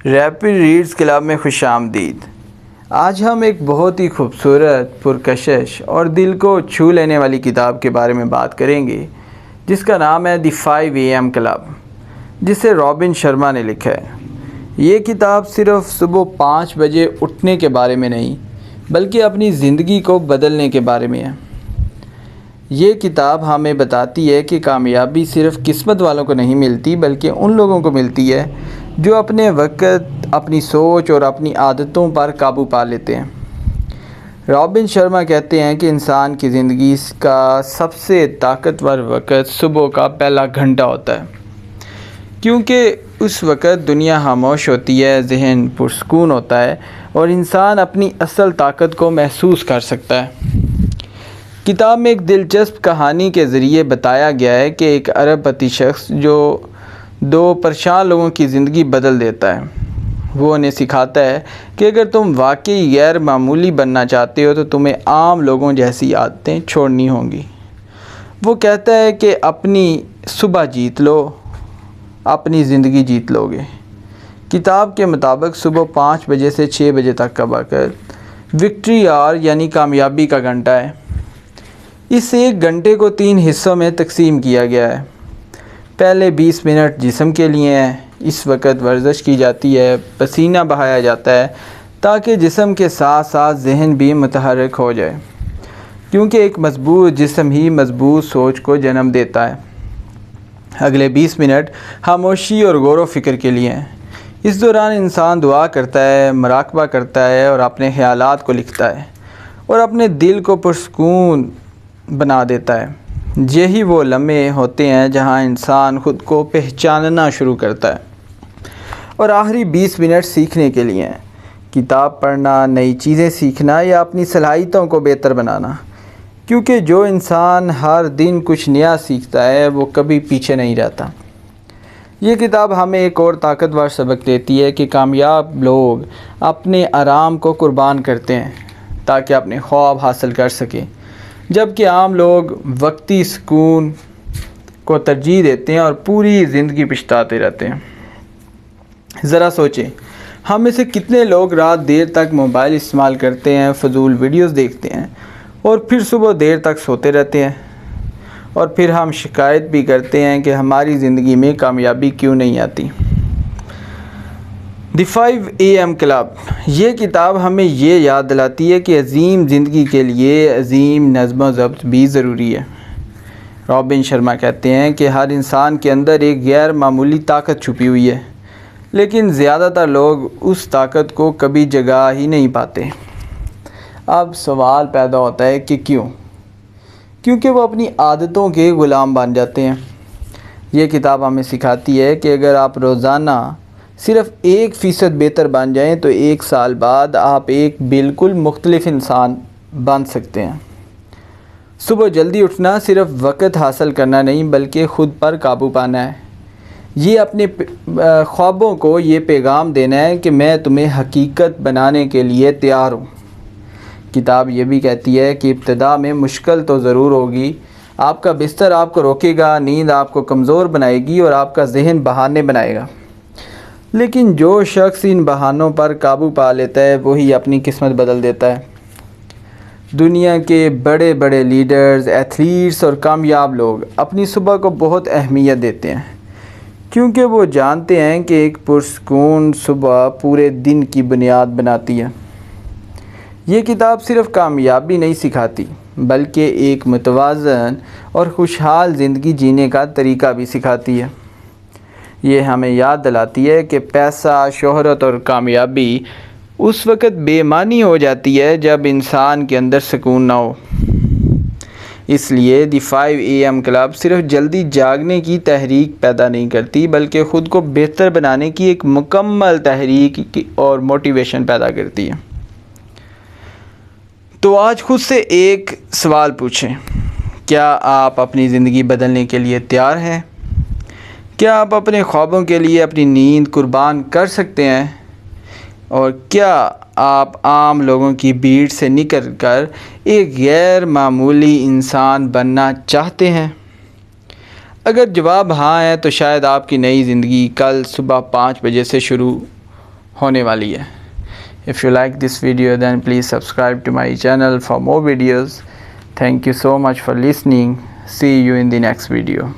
Rapid reads club में खुशामदीद। आज हम एक बहुत ही खूबसूरत, पुरकशिश और दिल को छू लेने वाली किताब के बारे में बात करेंगे जिसका नाम है द 5 AM क्लब, जिसे रॉबिन शर्मा ने लिखा है। ये किताब सिर्फ सुबह 5 बजे उठने के बारे में नहीं बल्कि अपनी ज़िंदगी को बदलने के बारे में है। ये किताब हमें बताती है कि कामयाबी सिर्फ किस्मत वालों को नहीं मिलती बल्कि उन लोगों को मिलती है जो अपने वक़्त, अपनी सोच और अपनी आदतों पर काबू पा लेते हैं। रॉबिन शर्मा कहते हैं कि इंसान की ज़िंदगी का सबसे ताकतवर वक़्त सुबह का पहला घंटा होता है, क्योंकि उस वक़्त दुनिया खामोश होती है, ज़हन पुरसकून होता है और इंसान अपनी असल ताकत को महसूस कर सकता है। किताब में एक दिलचस्प कहानी के ज़रिए बताया गया है कि एक अरबपति शख्स जो 2 परेशान लोगों की ज़िंदगी बदल देता है। वो उन्हें सिखाता है कि अगर तुम वाकई गैर मामूली बनना चाहते हो तो तुम्हें आम लोगों जैसी आदतें छोड़नी होंगी। वो कहता है कि अपनी सुबह जीत लो, अपनी ज़िंदगी जीत लोगे। किताब के मुताबिक सुबह 5 बजे से 6 बजे तक का वक़्त विक्ट्री आवर यानी कामयाबी का घंटा है। इस एक घंटे को 3 हिस्सों में तकसीम किया गया है। पहले 20 मिनट जिस्म के लिए हैं। इस वक्त वर्जिश की जाती है, पसीना बहाया जाता है ताकि जिस्म के साथ साथ ज़हन भी मुतहर्रिक हो जाए, क्योंकि एक मजबूत जिस्म ही मजबूत सोच को जन्म देता है। अगले 20 मिनट खामोशी और गौर व फिक्र के लिए हैं। इस दौरान इंसान दुआ करता है, मुराकबा करता है और अपने ख़यालात को लिखता है और अपने दिल को पुरसकून बना देता है। यही वो लम्हे होते हैं जहां इंसान ख़ुद को पहचानना शुरू करता है। और आखिरी 20 मिनट सीखने के लिए हैं। किताब पढ़ना, नई चीज़ें सीखना या अपनी सलाहियतों को बेहतर बनाना, क्योंकि जो इंसान हर दिन कुछ नया सीखता है वो कभी पीछे नहीं रहता। ये किताब हमें एक और ताकतवर सबक देती है कि कामयाब लोग अपने आराम को कुर्बान करते हैं ताकि अपने ख्वाब हासिल कर सकें, जबकि आम लोग वक्ती सुकून को तरजीह देते हैं और पूरी ज़िंदगी पछताते रहते हैं। ज़रा सोचें, हम में से कितने लोग रात देर तक मोबाइल इस्तेमाल करते हैं, फ़जूल वीडियोस देखते हैं और फिर सुबह देर तक सोते रहते हैं, और फिर हम शिकायत भी करते हैं कि हमारी ज़िंदगी में कामयाबी क्यों नहीं आती। द 5 AM क्लब, ये किताब हमें ये याद दिलाती है कि अजीम ज़िंदगी के लिए अजीम नज़्म व ज़ब्त भी ज़रूरी है। रॉबिन शर्मा कहते हैं कि हर इंसान के अंदर एक गैर मामूली ताकत छुपी हुई है, लेकिन ज़्यादातर लोग उस ताकत को कभी जगा ही नहीं पाते। अब सवाल पैदा होता है कि क्यों? क्योंकि वो अपनी आदतों के ग़ुलाम बन जाते हैं। ये किताब हमें सिखाती है कि अगर आप रोज़ाना सिर्फ 1% बेहतर बन जाएं तो 1 साल बाद आप एक बिल्कुल मुख्तलिफ इंसान बन सकते हैं। सुबह जल्दी उठना सिर्फ वक़्त हासिल करना नहीं बल्कि ख़ुद पर काबू पाना है। ये अपने ख्वाबों को ये पैगाम देना है कि मैं तुम्हें हकीकत बनाने के लिए तैयार हूँ। किताब ये भी कहती है कि इब्तिदा में मुश्किल तो ज़रूर होगी। आपका बिस्तर आपको रोकेगा, नींद आपको कमज़ोर बनाएगी और आपका जहन बहाने बनाएगा, लेकिन जो शख्स इन बहानों पर काबू पा लेता है वही अपनी किस्मत बदल देता है। दुनिया के बड़े बड़े लीडर्स, एथलीट्स और कामयाब लोग अपनी सुबह को बहुत अहमियत देते हैं, क्योंकि वो जानते हैं कि एक पुरसकून सुबह पूरे दिन की बुनियाद बनाती है। ये किताब सिर्फ कामयाबी नहीं सिखाती बल्कि एक मुतवाज़न और खुशहाल ज़िंदगी जीने का तरीका भी सिखाती है। ये हमें याद दिलाती है कि पैसा, शोहरत और कामयाबी उस वक़्त बेमानी हो जाती है जब इंसान के अंदर सुकून ना हो। इसलिए द 5 AM क्लब सिर्फ जल्दी जागने की तहरीक पैदा नहीं करती बल्कि ख़ुद को बेहतर बनाने की एक मुकम्मल तहरीक और मोटिवेशन पैदा करती है। तो आज खुद से एक सवाल पूछें, क्या आप अपनी ज़िंदगी बदलने के लिए तैयार हैं? क्या आप अपने ख्वाबों के लिए अपनी नींद कुर्बान कर सकते हैं? और क्या आप आम लोगों की भीड़ से निकल कर एक गैर मामूली इंसान बनना चाहते हैं? अगर जवाब हाँ है तो शायद आपकी नई ज़िंदगी कल सुबह 5 बजे से शुरू होने वाली है। If you like this video then please subscribe to my channel for more videos. Thank you so much for listening. See you in the next video.